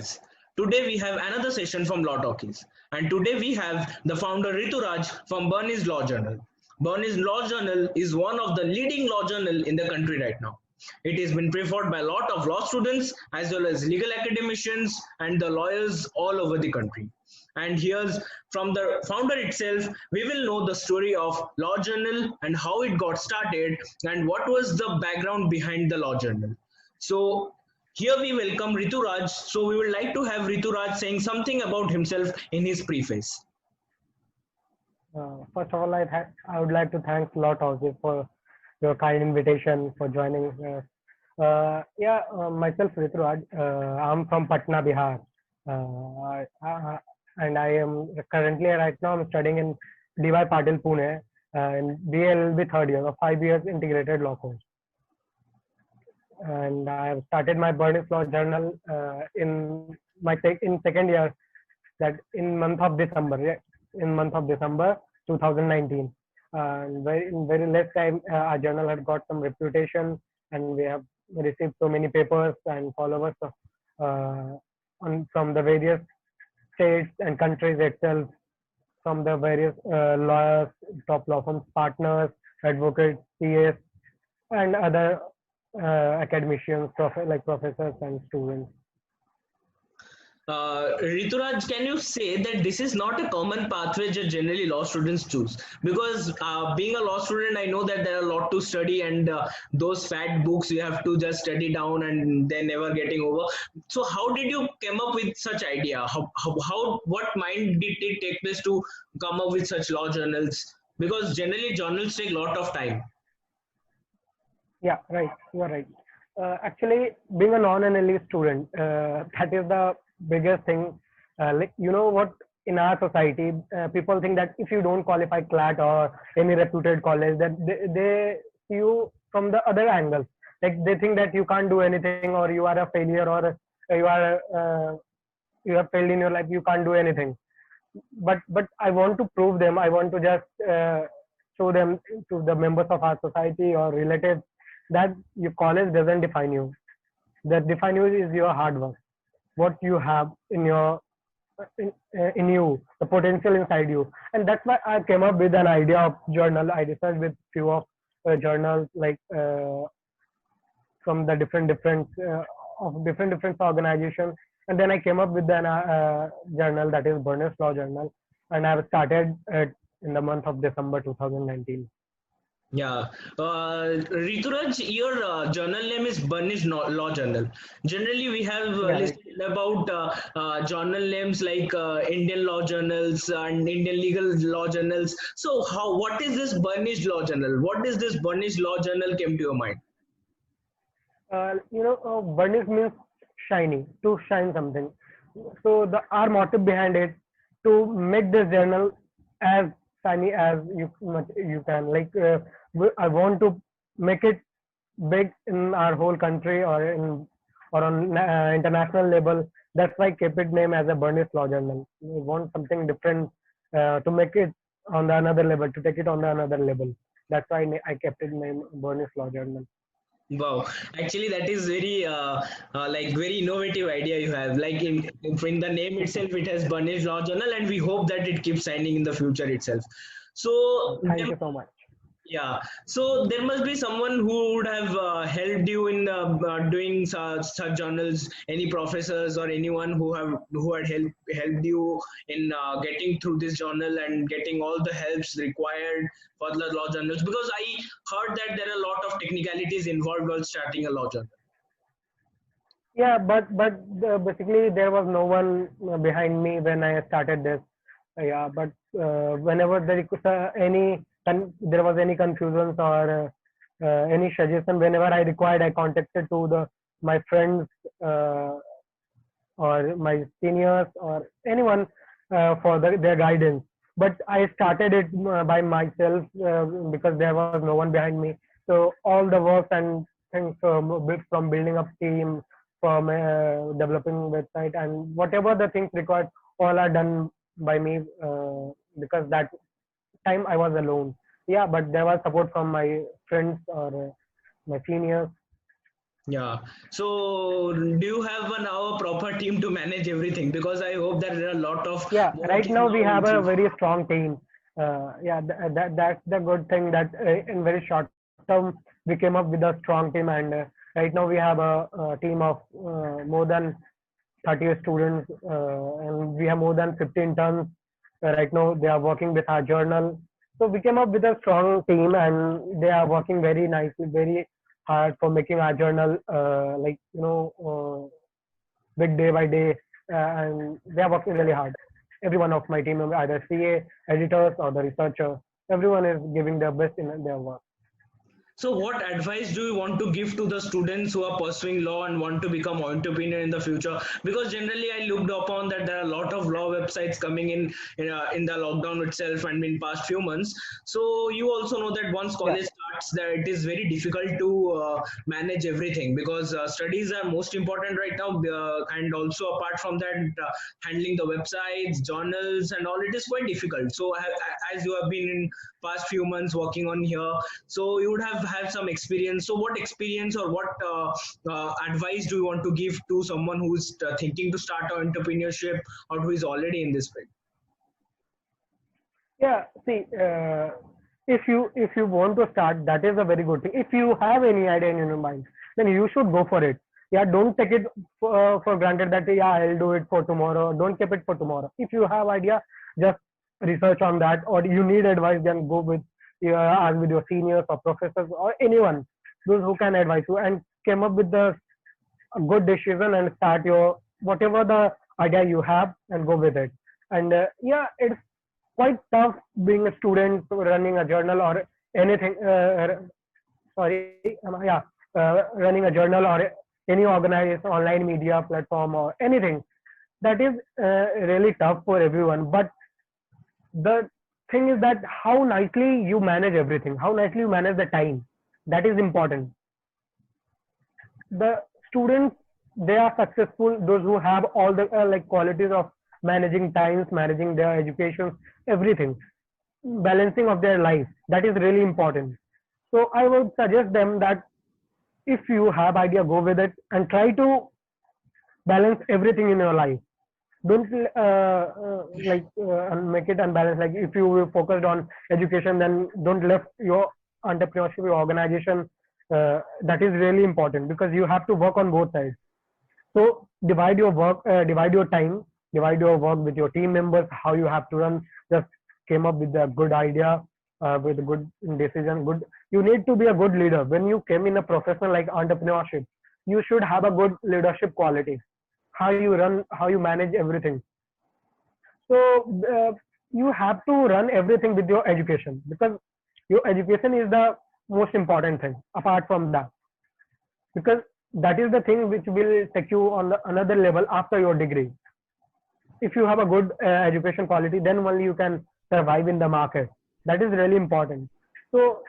Podcast. Today we have another session from Law Talkies, and today we have the founder Rituraj from Burney's Law Journal. Burney's Law Journal is one of the leading law journal in the country right now. It has been preferred by a lot of law students as well as legal academicians and the lawyers all over the country. And here's from the founder itself, we will know the story of Law Journal and how it got started and what was the background behind the Law Journal. So here we welcome Rituraj. So we would like to have Rituraj saying something about himself in his preface. First of all, I would like to thank Law Talkies for your kind invitation for joining. Myself Rituraj. I'm from Patna, Bihar, and I am currently right now I'm studying in D.Y. Patil, Pune, in BLB third year, a 5 years integrated law course. And I have started my Burney's Law Journal in second year, that in month of December, 2019. And in very less time, our journal had got some reputation, and we have received so many papers and followers from the various states and countries itself, from the various lawyers, top law firms, partners, advocates, CAs, and other academicians, like professors and students. Rituraj, can you say that this is not a common pathway that generally law students choose? Because being a law student, I know that there are a lot to study, and those fat books you have to just study down and they're never getting over. So how did you come up with such idea? What mind did it take place to come up with such law journals? Because generally journals take a lot of time. Yeah, right. You are right. Actually, being a non-NLE student, that is the biggest thing. You know what, in our society, people think that if you don't qualify CLAT or any reputed college, that they see you from the other angle. Like they think that you can't do anything, or you are a failure, or you have failed in your life, you can't do anything. But I want to prove them. I want to just show them, to the members of our society or relatives, that your college doesn't define you. That define you is your hard work, what you have in you, the potential inside you. And that's why I came up with an idea of journal. I researched with few of journals, like from the different organizations, and then I came up with an journal, that is Burney's Law Journal, and I have started it in the month of December 2019. Yeah, Rituraj, your journal name is Burney's Law Journal. Generally, we have listed about journal names like Indian law journals and Indian legal law journals. So, what is this Burney's Law Journal? What is this Burney's Law Journal came to your mind? Burney's means shiny, to shine something. So our motive behind it, to make this journal as shiny as you can. Like I want to make it big in our whole country, or on international level. That's why I kept it name as a Burney's Law Journal. We want something different to make it on the another level, to take it on the another level. That's why I kept it name Burney's Law Journal. Wow, actually that is very very innovative idea you have. Like in the name itself, it has Burney's Law Journal, and we hope that it keeps signing in the future itself. So thank you so much. Yeah, so there must be someone who would have helped you in doing such journals. Any professors or anyone who had helped you in getting through this journal and getting all the helps required for the law journals. Because I heard that there are a lot of technicalities involved while starting a law journal. Yeah, but basically there was no one behind me when I started this. Yeah, but whenever there was any confusions or any suggestion, whenever I required, I contacted to my friends or my seniors or anyone for their guidance. But I started it by myself because there was no one behind me. So all the work and things from building up team, from developing website, and whatever the things required, all are done by me because that time I was alone. Yeah, but there was support from my friends or my seniors. Yeah. So, do you have now a proper team to manage everything? Because I hope that there are a lot of Yeah, right working now we now have with a you. very strong team. Yeah, that's the good thing that in very short term we came up with a strong team, and right now we have a team of more than 30 students, and we have more than 15 tons. Right now they are working with our journal. So we came up with a strong team, and they are working very nicely, very hard for making our journal big day by day, and they are working really hard. Every one of my team, either CA, editors, or the researcher, everyone is giving their best in their work. So, what advice do you want to give to the students who are pursuing law and want to become entrepreneur in the future? Because generally, I looked upon that there are a lot of law websites coming in the lockdown itself and in past few months. So, you also know that once Yeah, college starts, that it is very difficult to manage everything because studies are most important right now, and also apart from that, handling the websites, journals, and all it is quite difficult. So, as you have been in past few months working on here, so you would have some experience. So what experience or what advice do you want to give to someone who's thinking to start entrepreneurship or who is already in this field? yeah. See, if you want to start, that is a very good thing. If you have any idea in your mind, then you should go for it. Yeah, don't take it for granted that yeah I'll do it for tomorrow. Don't keep it for tomorrow. If you have idea, just research on that, or you need advice, then go with ask with your seniors or professors or anyone, those who can advise you, and came up with the a good decision and start your whatever the idea you have and go with it. And yeah, it's quite tough being a student running a journal or anything. Running a journal or any organized online media platform or anything. That is really tough for everyone. But the thing is that how nicely you manage everything, how nicely you manage the time. That is important. The students, they are successful, those who have all the like qualities of managing times, managing their education, everything, balancing of their life, that is really important. So I would suggest them that if you have idea, go with it and try to balance everything in your life. Don't make it unbalanced. Like if you were focused on education, then don't left your entrepreneurship, your organization. That is really important because you have to work on both sides. So divide your work, divide your time, divide your work with your team members. How you have to run. Just came up with a good idea, with a good decision. Good. You need to be a good leader. When you came in a profession like entrepreneurship, you should have a good leadership quality. How you run, how you manage everything. So you have to run everything with your education because your education is the most important thing apart from that, because that is the thing which will take you on the another level after your degree. If you have a good education quality, then only you can survive in the market. That is really important. So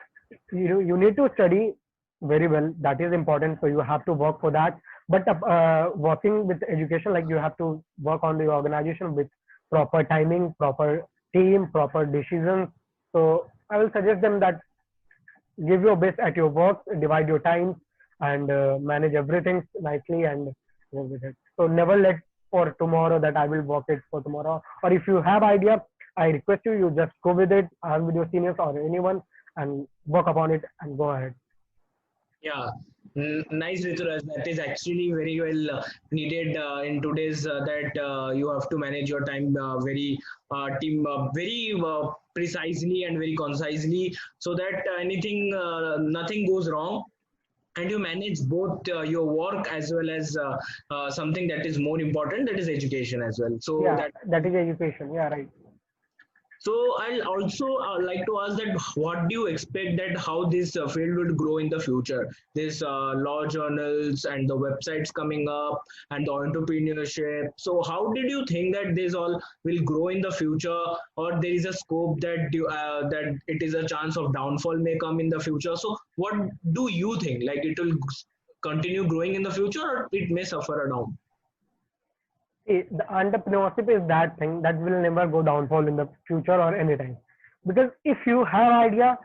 you need to study very well. That is important. So you have to work for that. But working with education, like you have to work on the organization with proper timing, proper team, proper decisions. So I will suggest them that give your best at your work, divide your time, and manage everything nicely and go with it. So never let for tomorrow that I will work it for tomorrow. Or if you have idea, I request you, you just go with it, ask with your seniors or anyone, and work upon it and go ahead. Yeah, nice, Rituraj. That is actually very well needed in today's that you have to manage your time very precisely and very concisely, so that nothing goes wrong, and you manage both your work as well as something that is more important, that is education as well. So Yeah, that that is education. Yeah, right. so I'll also like to ask that what do you expect that how this field would grow in the future? This law journals and the websites coming up and the entrepreneurship. So how did you think that this all will grow in the future, or there is a scope that that it is a chance of downfall may come in the future? So what do you think? Like it will continue growing in the future, or it may suffer a down? See, the entrepreneurship is that thing that will never go downfall in the future or anytime. Because if you have idea,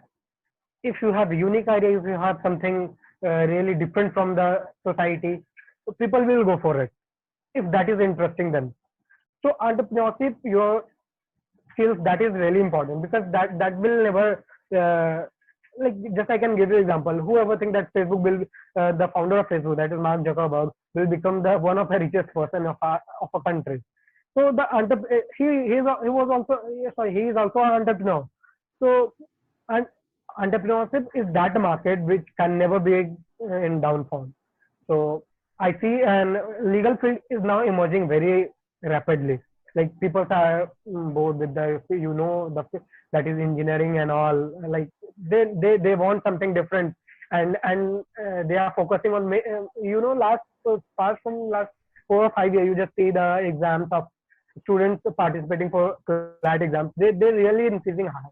if you have unique idea, if you have something really different from the society, so people will go for it if that is interesting them. So entrepreneurship, your skills, that is really important, because that will never uh, like, just I can give you example. Whoever think that Facebook will the founder of Facebook, that is Mark Zuckerberg, will become the one of the richest person of a country. So the he was also, sorry, he is also an entrepreneur. So and entrepreneurship is that market which can never be in downfall. So I see, and legal field is now emerging very rapidly. Like people are bored with the, that is engineering and all. Like they want something different, and they are focusing on last past from last 4 or 5 years, you just see the exams of students participating for CLAT exams. They really increasing high.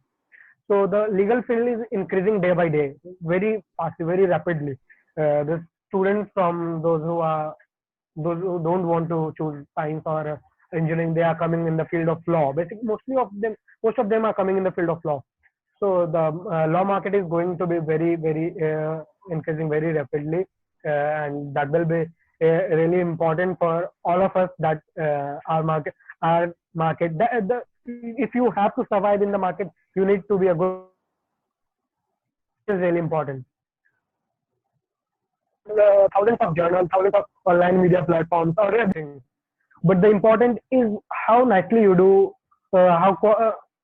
So the legal field is increasing day by day, very fast, very rapidly. The students from those who don't want to choose science or engineering, they are coming in the field of law. Basically, most of them are coming in the field of law. So the law market is going to be very increasing very rapidly, and that will be really important for all of us. That our market. If you have to survive in the market, you need to be a good. Is really important. Thousands of journals, thousands of online media platforms, or everything. But the important is how nicely you do,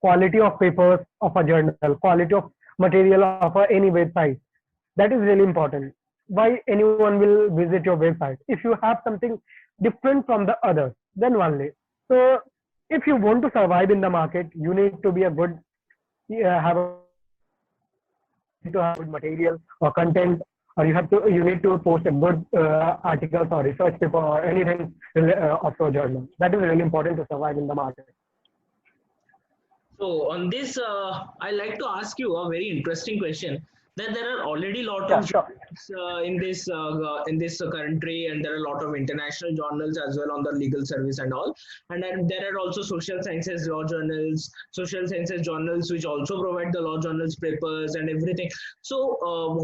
quality of papers of a journal, quality of material of any website. That is really important. Why anyone will visit your website? If you have something different from the others, then only. So if you want to survive in the market, you need to be a good, have a to have good material or content, or you need to post a good articles or research paper or anything of your journal. That is really important to survive in the market. So on this, I like to ask you a very interesting question. That there are already a lot Yeah, of sure. journals in this country, and there are a lot of international journals as well on the legal service and all. And then there are also social sciences law journals, social sciences journals which also provide the law journals papers and everything. So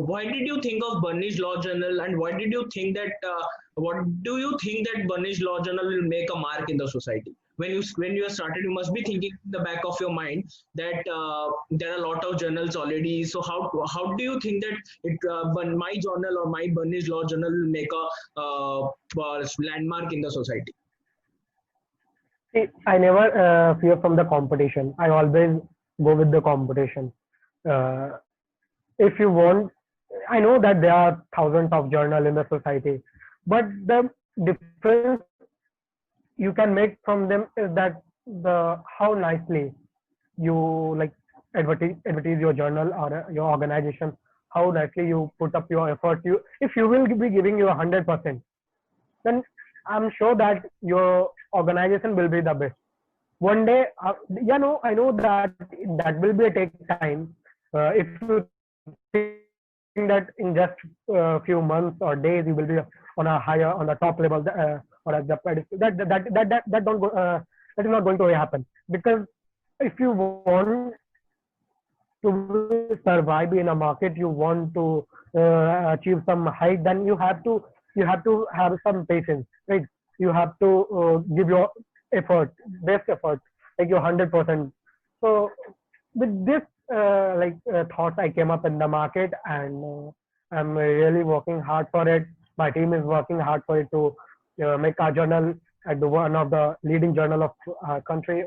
why did you think of Burnish Law Journal, and why did you think that? What do you think that Burnish Law Journal will make a mark in the society? When you started, you must be thinking in the back of your mind that there are a lot of journals already. So how do you think that my journal or my Burnish Law Journal will make a landmark in the society? See, I never fear from the competition. I always go with the competition. Uh, if you want, I know that there are thousands of journal in the society, but the difference you can make from them is that the how nicely you like advertise your journal or your organization, how nicely you put up your effort. You If you will be giving you 100%, then I'm sure that your organization will be the best. One day, I know that that will be a take time. If you think that in just a few months or days you will be on the top level, or at the that don't go, that is not going to happen, because if you want to survive in a market, you want to achieve some height, then you have to have some patience, right? You have to give your best effort, like your 100%. So with this thoughts, I came up in the market, and I'm really working hard for it. My team is working hard for it to make our journal at the one of the leading journal of our country.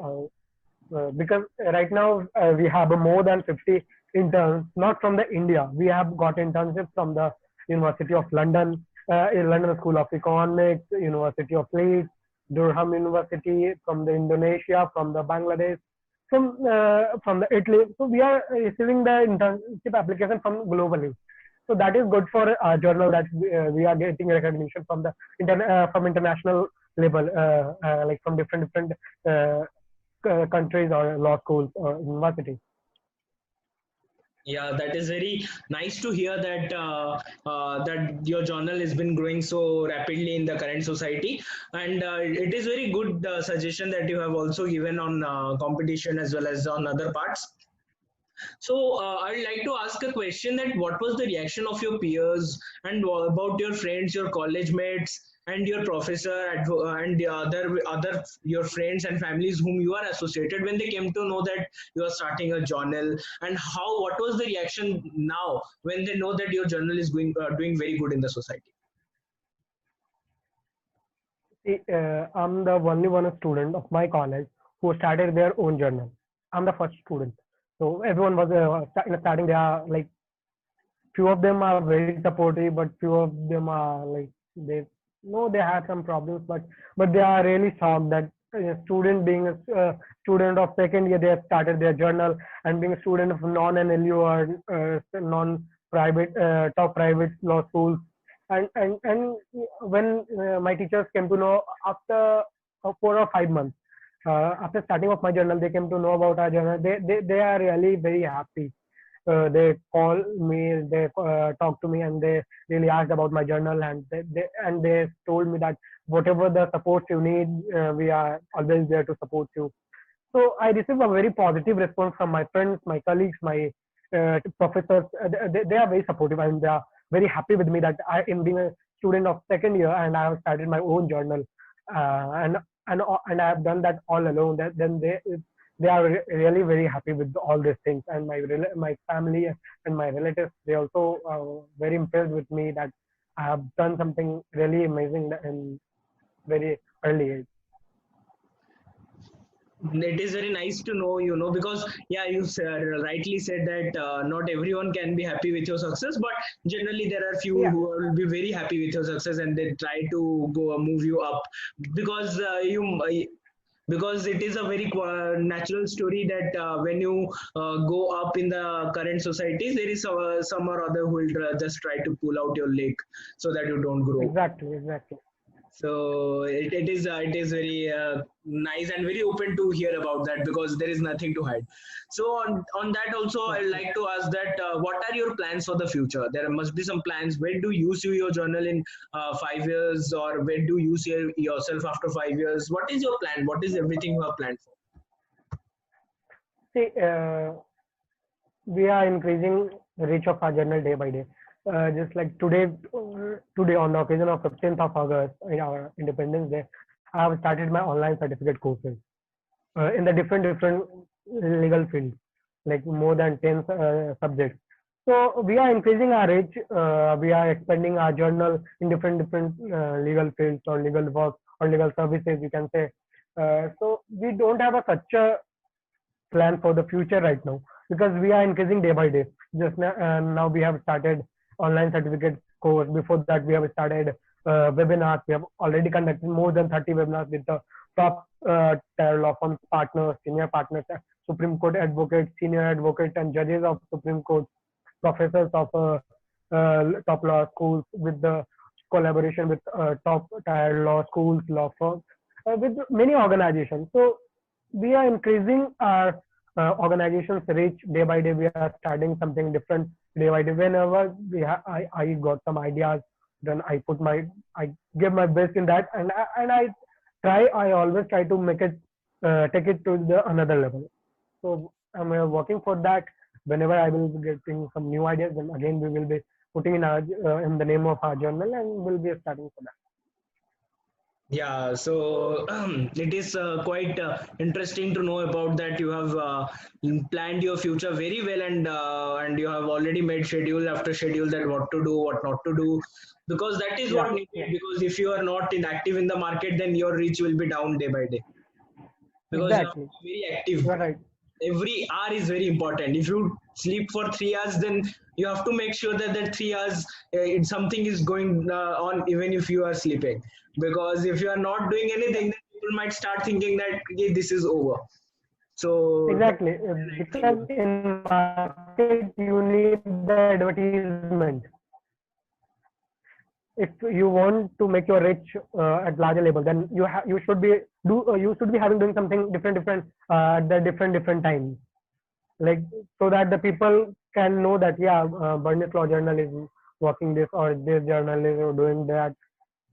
Because right now we have more than 50 interns, not from the India. We have got internships from the University of London, London School of Economics, University of Leeds, Durham University, from the Indonesia, from the Bangladesh, from the Italy. So we are receiving the internship application from globally. So that is good for our journal, that we are getting recognition from the from international level, like from different uh, countries or law schools or universities. Yeah, that is very nice to hear that that your journal has been growing so rapidly in the current society, and it is very good suggestion that you have also given on competition as well as on other parts. So I'd like to ask a question that what was the reaction of your peers and about your friends, your college mates, and your professor and the other your friends and families whom you are associated when they came to know that you are starting a journal, and how what was the reaction now when they know that your journal is doing very good in the society? See, I'm the only one student of my college who started their own journal. I'm the first student. So everyone was in the starting. They are like few of them are very supportive, but few of them are like they know they have some problems, but they are really shocked that a student being a student of second year they have started their journal, and being a student of non-NLU or non-private top private law schools, and when my teachers came to know after 4 or 5 months after starting of my journal, they came to know about our journal. They are really very happy. They call me, they talk to me, and they really asked about my journal, and they told me that whatever the support you need, we are always there to support you. So I received a very positive response from my friends, my colleagues, my professors. They are very supportive, and they are very happy with me that I am being a student of second year and I have started my own journal, and and I have done that all alone. That then they are really very happy with all these things, and my family and my relatives, they also very impressed with me that I have done something really amazing in very early age. It is very nice to know, because yeah, you rightly said that not everyone can be happy with your success, but generally there are few Yeah, who will be very happy with your success and they try to go move you up, because because it is a very natural story that when you go up in the current societies, there is some or other who will just try to pull out your leg so that you don't grow. exactly, exactly. So it is very nice and very open to hear about that, because there is nothing to hide. So on that also, I'd Okay. like to ask that what are your plans for the future? There must be some plans. When do you see your journal in 5 years, or when do you see yourself after 5 years? What is your plan? What is everything you have planned for? See, we are increasing the reach of our journal day by day. Just like today on the occasion of 15th of August, in our Independence Day, I have started my online certificate courses in the different legal fields, like more than 10 subjects. So we are increasing our reach. We are expanding our journal in different legal fields or legal work or legal services, you can say. So we don't have a such a plan for the future right now, because we are increasing day by day. Just now we have started online certificate course. Before that, we have started webinars. We have already conducted more than 30 webinars with the top tier law firm partners, senior partners, Supreme Court advocates, senior advocates, and judges of Supreme Court, professors of top law schools, with the collaboration with top tier law schools, law firms, with many organizations. So we are increasing our organization's reach day by day. We are starting something different day by day. Whenever I got some ideas, then I give my best in that, I always try to make it take it to the another level. So I'm working for that. Whenever I will be getting some new ideas, then again we will be putting in our in the name of our journal, and we'll be starting for that. Yeah, so it is quite interesting to know about that. You have planned your future very well, and you have already made schedule after schedule that what to do, what not to do, because that is Yeah, what needed. yeah, Because if you are not active in the market, then your reach will be down day by day. Because you have exactly. to be very active. You are right. Every hour is very important. If you sleep for 3 hours, then you have to make sure that that 3 hours something is going on, even if you are sleeping. Because if you are not doing anything, then people might start thinking that, okay, this is over. So that Exactly, is the right thing. because in market you need the advertisement. If you want to make your reach at larger level, then you should be having doing something different at the different times, like so that the people can know that yeah, Burnett Law Journal is working this, or this journal is doing that.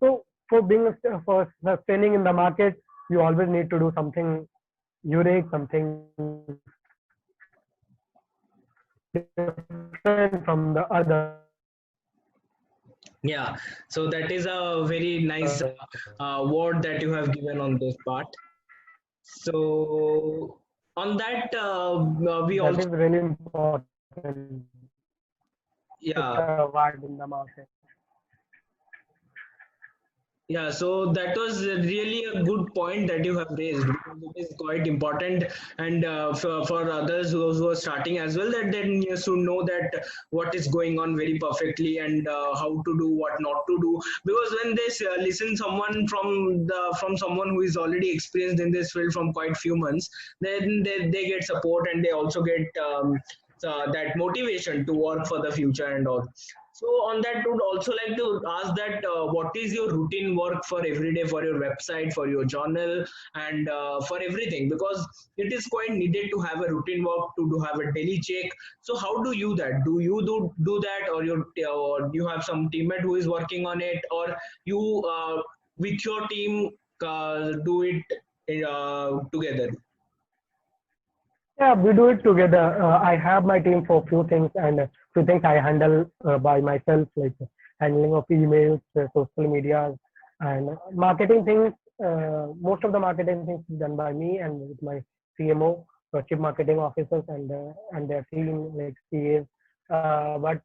So for sustaining in the market, you always need to do something unique, something different from the other. Yeah, so that is a very nice word that you have given on this part. So on that, we That also, is really important. It's yeah. a word in the market. Yeah, so that was really a good point that you have raised, because it is quite important, and for others who are starting as well, that then you should know that what is going on very perfectly, and how to do, what not to do. Because when they listen someone from someone who is already experienced in this field from quite few months, then they get support, and they also get that motivation to work for the future and all. So on that, would also like to ask that what is your routine work for every day, for your website, for your journal, and for everything, because it is quite needed to have a routine work, to have a daily check. So how do you that? Do you do that, or you have some teammate who is working on it, or you with your team do it together? Yeah, we do it together. I have my team for few things, and few things I handle by myself, like handling of emails, social media, and marketing things. Most of the marketing things is done by me and with my CMO, chief marketing officers, and their team like CAs. But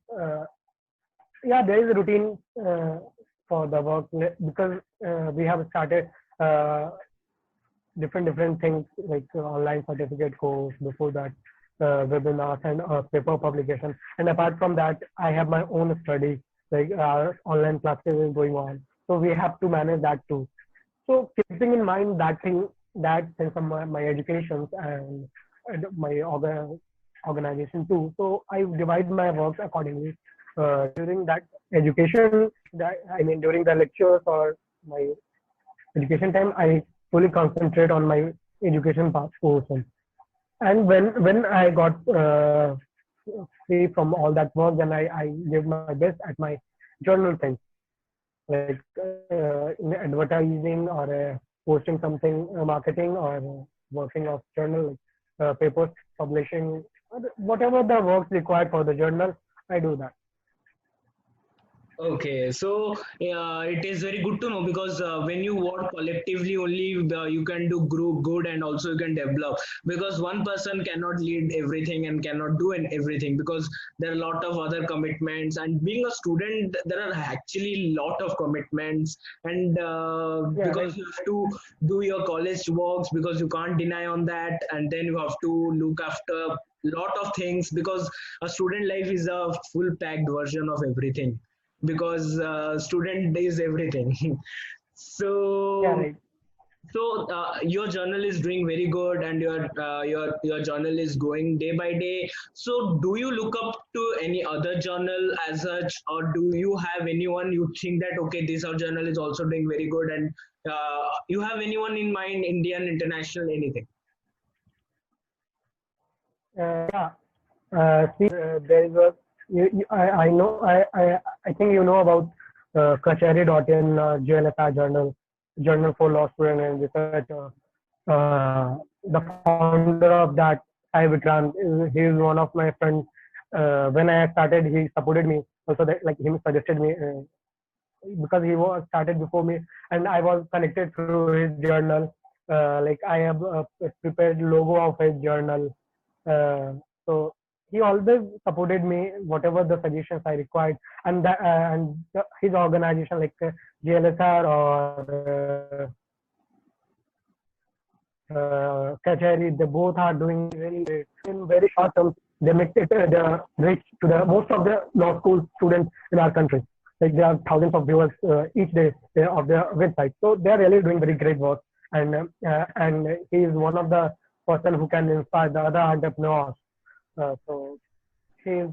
yeah, there is a routine for the work because we have started uh, different things like online certificate course, before that webinars and paper publication. And apart from that, I have my own study, like online classes is going on, so we have to manage that too. So keeping in mind that sense of my educations and my organization too, so I divide my works accordingly. During that education, during the lectures or my education time, I fully concentrate on my education portion. And when I got free from all that work, then I give my best at my journal things, like in advertising or posting something, marketing, or working of journal, like papers, publishing, whatever the works required for the journal, I do that. Okay, so it is very good to know, because when you work collectively, only you can do group good, and also you can develop, because one person cannot lead everything and cannot do everything, because there are a lot of other commitments, and being a student there are actually lot of commitments, and Yeah, because right. you have to do your college works, because you can't deny on that, and then you have to look after lot of things, because a student life is a full packed version of everything, because student is everything. Yeah, so right. your journal is doing very good, and your journal is going day by day. So do you look up to any other journal as such, or do you have anyone you think that okay, this our journal is also doing very good, and you have anyone in mind, Indian, international, anything? Yeah. See, there is a I know I think you know about Kachari.in, JLSR journal, Journal for Law Student and Research. The founder of that, Sai Vikrant, he is one of my friends. When I started, he supported me. Also, that like him suggested me because he was started before me, and I was connected through his journal. Like I have prepared logo of his journal. So he always supported me whatever the suggestions I required, and his organization like JLSR or Kachari, they both are doing very great. In very short term, they make it reach to the most of the law school students in our country. Like there are thousands of viewers each day of their website, so they are really doing very great work. And he is one of the person who can inspire the other entrepreneurs. So he is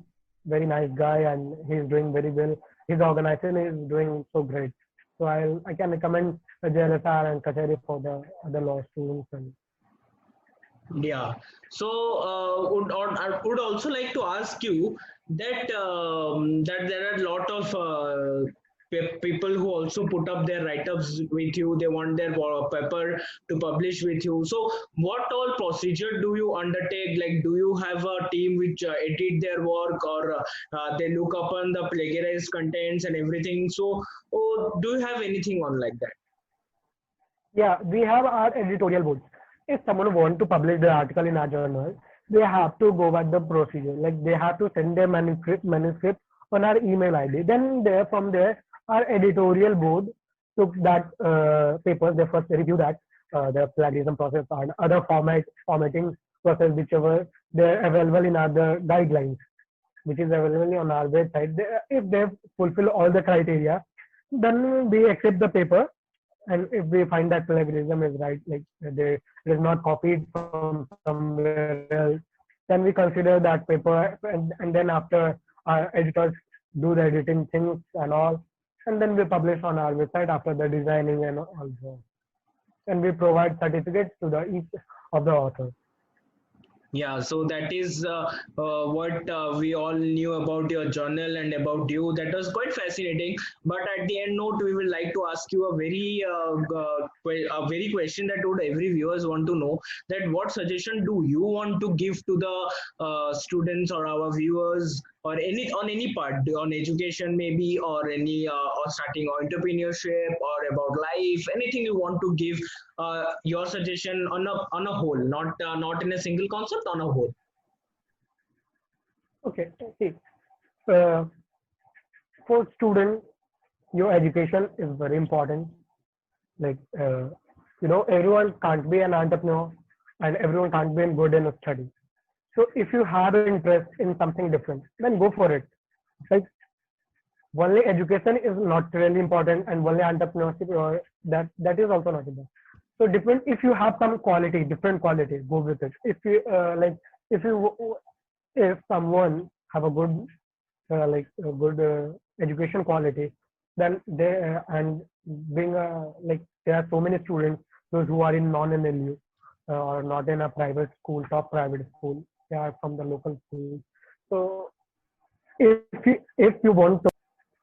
very nice guy, and he is doing very well. His organization is doing so great. So I can recommend JLSR and Kachari for the other law students. And Yeah. So, I would also like to ask you that that there are a lot of people who also put up their write-ups with you. They want their paper to publish with you. So what all procedure do you undertake? Like, do you have a team which edit their work, or they look upon the plagiarized contents and everything? So, or do you have anything on like that? Yeah, we have our editorial board. If someone want to publish the article in our journal, they have to go by the procedure. Like they have to send their manuscript on our email ID. Then there, from there, our editorial board took that papers. They first review that the plagiarism process and other formatting process, whichever they're available in other guidelines, which is available on our website. If they fulfill all the criteria, then we accept the paper. And if we find that plagiarism is right, like it is not copied from somewhere else, then we consider that paper, and then after our editors do the editing things and all, and then we publish on our website after the designing and also, and we provide certificates to the each of the authors. Yeah, so that is what we all knew about your journal and about you. That was quite fascinating. But at the end note, we would like to ask you a very question that would every viewers want to know, that what suggestion do you want to give to the students or our viewers, or any on any part, on education maybe, or any or starting entrepreneurship, or about life, anything you want to give your suggestion on a whole, not in a single concept, on a whole. Okay, see, uh, for students, your education is very important. Like, everyone can't be an entrepreneur, and everyone can't be good in a study. So if you have interest in something different, then go for it. Like only education is not really important, and only entrepreneurship, or that is also not important. So different. If you have some quality, different quality, go with it. If you if you if someone have a good a good education quality, then they and being like there are so many students, those who are in non-NLU or not in a private school, top private school, they are from the local school. So if you want to,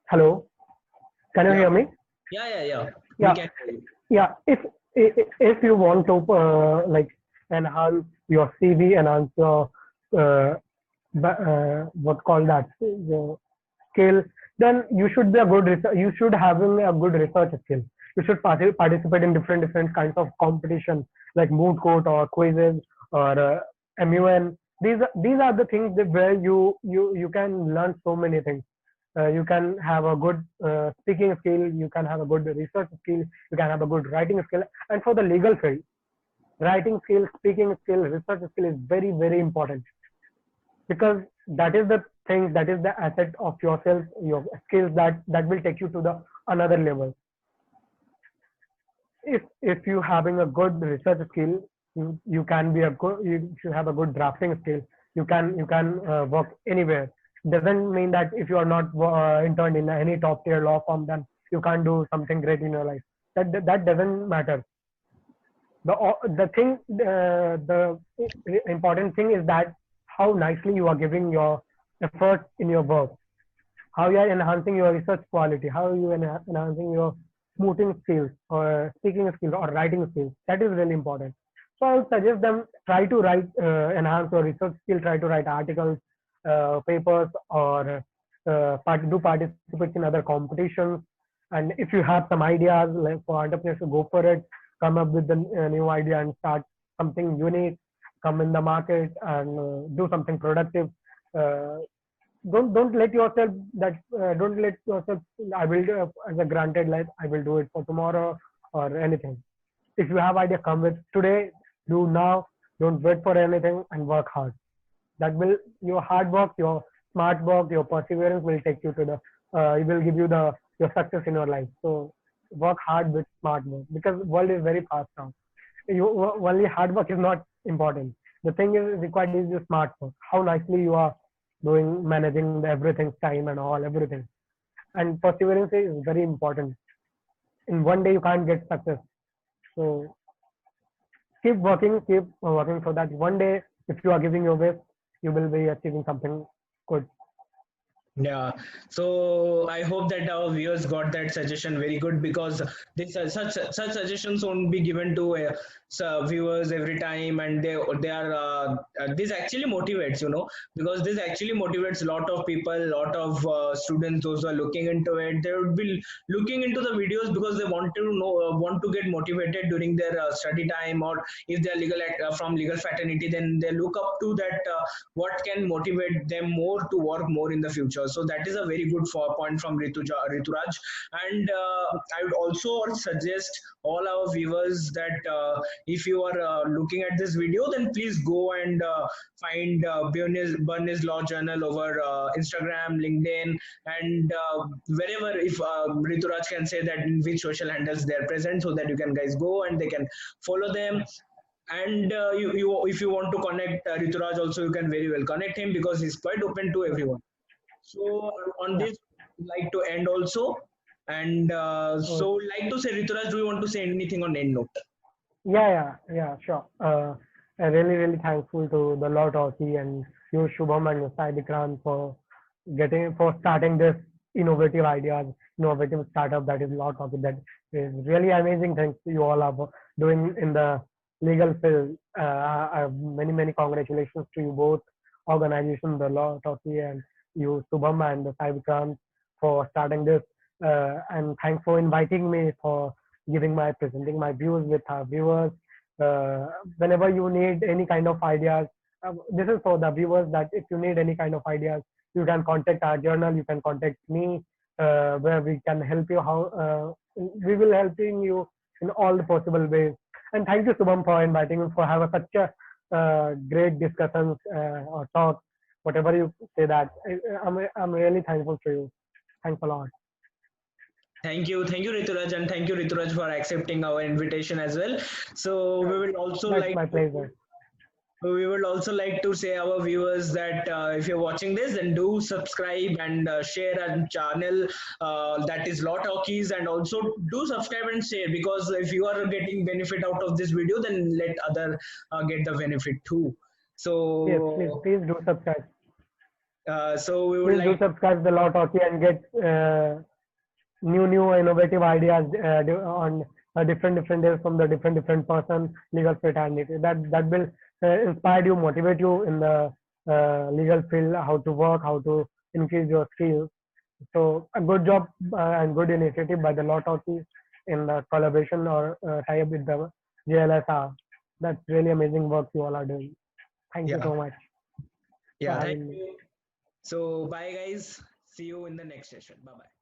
hello, can you Yeah, hear me? yeah. We Yeah, can hear you. yeah. If you want to enhance your CV, enhance your what call that skill, then you should be a good you should having a good research skill. You should participate in different kinds of competition, like moot court or quizzes or MUN. These are the things that where you can learn so many things. You can have a good speaking skill, you can have a good research skill, you can have a good writing skill. And for the legal field, writing skill, speaking skill, research skill is very important, because that is the thing, that is the asset of yourself, your skills that will take you to the another level. If you having a good research skill, you can be a good, you should have a good drafting skill. You can work anywhere. Doesn't mean that if you are not interned in any top tier law firm, then you can't do something great in your life. That doesn't matter. The important thing is that how nicely you are giving your effort in your work, how you are enhancing your research quality, how you are enhancing your smoothing skills or speaking skills or writing skills. That is really important. So I would suggest them try to write, enhance your research skill, try to write articles, papers, or do participate in other competitions. And if you have some ideas like for entrepreneurship, go for it. Come up with a new idea and start something unique. Come in the market and do something productive. Uh, don't let yourself that don't let yourself I will do as a granted, like I will do it for tomorrow or anything. If you have idea, come with today, do now. Don't wait for anything and work hard. That will, your hard work, your smart work, your perseverance will take you to the it will give you the your success in your life. So work hard with smart work, because world is very fast now. Only hard work is not important. The thing is required is your smart work, how nicely you are doing, managing everything, time and all, everything. And perseverance is very important. In one day you can't get success. So keep working, so that one day if you are giving your best, you will be achieving something good. Yeah, so I hope that our viewers got that suggestion very good, because this such suggestions won't be given to viewers every time, and they are this actually motivates, because this actually motivates a lot of people, a lot of students, those who are looking into it. They would be looking into the videos because they want to know, want to get motivated during their study time, or if they are from legal fraternity, then they look up to that. What can motivate them more to work more in the future. So that is a very good point from Rituraj. And I would also suggest all our viewers that if you are looking at this video, then please go and find Bernice Law Journal over Instagram, LinkedIn, and wherever, if Rituraj can say that in which social handles they are present, so that you can guys go and they can follow them. And if you want to connect Rituraj also, you can very well connect him, because he's quite open to everyone. So on Yeah. this, like to end also, and Oh, so like to say, Rituraj, do you want to say anything on end note? yeah, sure. I'm really thankful to the Law Talkie and you, Shubham, and Sai Vikrant for starting this innovative ideas, innovative startup that is Law Talkie. That is really amazing. Thanks to you all are doing in the legal field. Many congratulations to you both organizations, the Law Talkie and you, Shubham, and the Sai Vikrant, for starting this. And thanks for inviting me, for giving my presenting my views with our viewers. Uh, Whenever you need any kind of ideas, this is for the viewers, that if you need any kind of ideas, you can contact our journal. You can contact me, where we can help you. We will helping you in all the possible ways. And thank you, Subham, for inviting me, for having such a great discussions or talk, whatever you say. That I'm really thankful to you. Thanks a lot. Thank you, Rituraj, and thank you, Rituraj, for accepting our invitation as well. So That's my pleasure. we would also like to say our viewers that if you're watching this, then do subscribe and share our channel, that is Law Talkies, and also do subscribe and share, because if you are getting benefit out of this video, then let other get the benefit too. Yes, So please do subscribe. so we would Please do like, subscribe the Law Talkie and get new innovative ideas on different days from the different person, legal fraternity. That will inspire you, motivate you in the legal field, how to work, how to increase your skills. So a good job and good initiative by the Law Talkie in the collaboration or tie up with the JLSR. That's really amazing work you all are doing. Thank you yeah, so much for yeah, thank having me. you. So bye guys, see you in the next session. Bye bye.